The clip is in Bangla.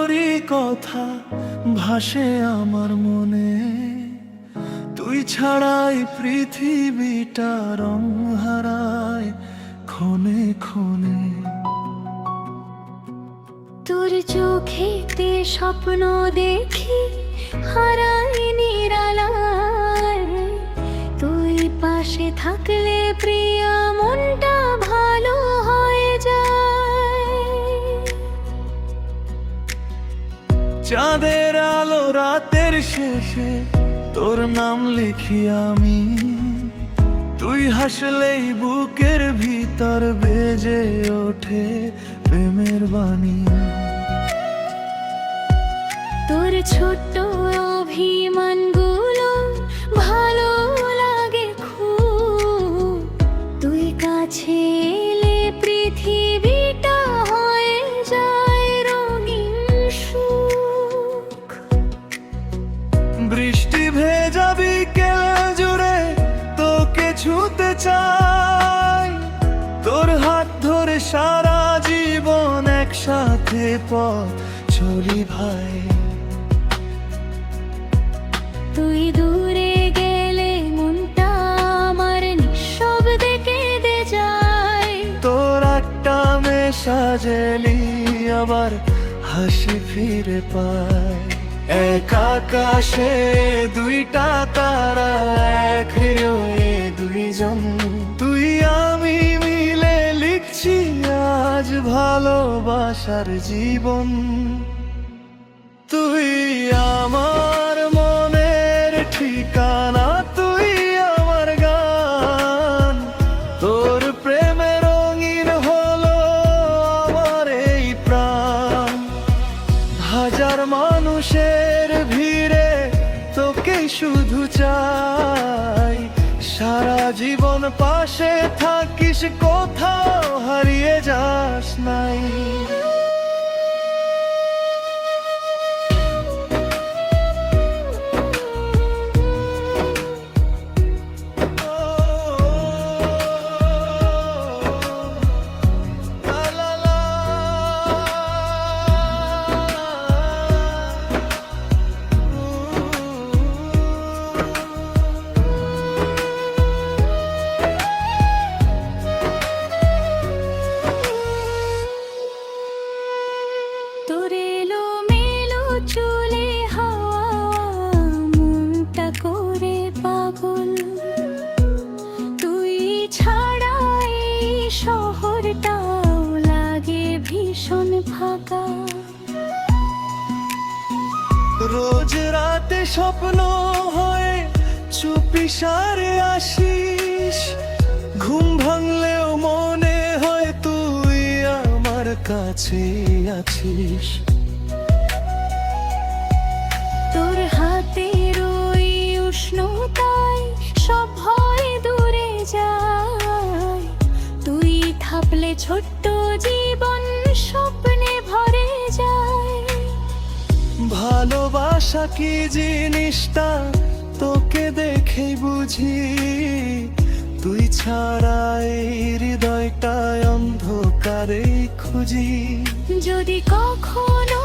তোরই কথা ভাসে আমার মনে। তুই ছাড়াই পৃথিবীটা রং হারায় ক্ষণে ক্ষণে। তোর চোখেতে স্বপ্ন দেখি হারাই নিরালায়। তুই পাশে থাকলে প্রিয়া মনটা ভালো হয়ে যায়। চাঁদের আলো রাতের শেষে তোর নাম লিখি আমি। তুই হাসলেই বুকের ভিতর বেজে ওঠে প্রেমের বাণী। তোর ছোট্ট অভিমানগুলো ভালো লাগে খুব। তুই কাছে এলে পৃথিবীটা হয়ে যায় রঙিন সুখ। বৃষ্টি ভেজা বিকেল জুড়ে তোকে ছুঁতে চাই। তোর হাত ধরে সারা জীবন একসাথে পথ চলি ভাই। তুই দূরে গেলে মনটা আমার নিঃশব্দে কেঁদে যায়। তোর একটা মেসাজেলি আবার হাসি ফিরে পায়। এক আকাশে দুইটা তারা, এক হৃদয়ে দুইজন। তুই আমি মিলে লিখছি আজ ভালোবাসার জীবন। তুই আমার মনের ঠিকানা, তুই আমার গান। তোর প্রেমে রঙিন হলো আমার এই প্রাণ। হাজার মানুষের ভিড়ে তোকে শুধু চাই। সারা জীবন পাশে থাকিস, কোথাও হারিয়ে যাস নাই। তোর এলোমেলো চুলে হাওয়া মনটা করে পাগল। তুই ছাড়া এই শহরটাও লাগে ভীষণ ফাঁকা। রোজ রাতে স্বপ্ন হয়ে চুপিসারে আসিস। ঘুম ভাঙলেও মনে হয় তুই আমার কাছে আছিস। তোর হাতের ওই উষ্ণতায় সব ভয় দূরে যায়। তুই থাকলে ছোট্ট জীবন স্বপ্নে ভরে যায়। ভালোবাসা কি জিনিসটা তোকে দেখেই বুঝি। তুই ছাড়া এই হৃদয়টা অন্ধকারে খুঁজি। যদি কখনো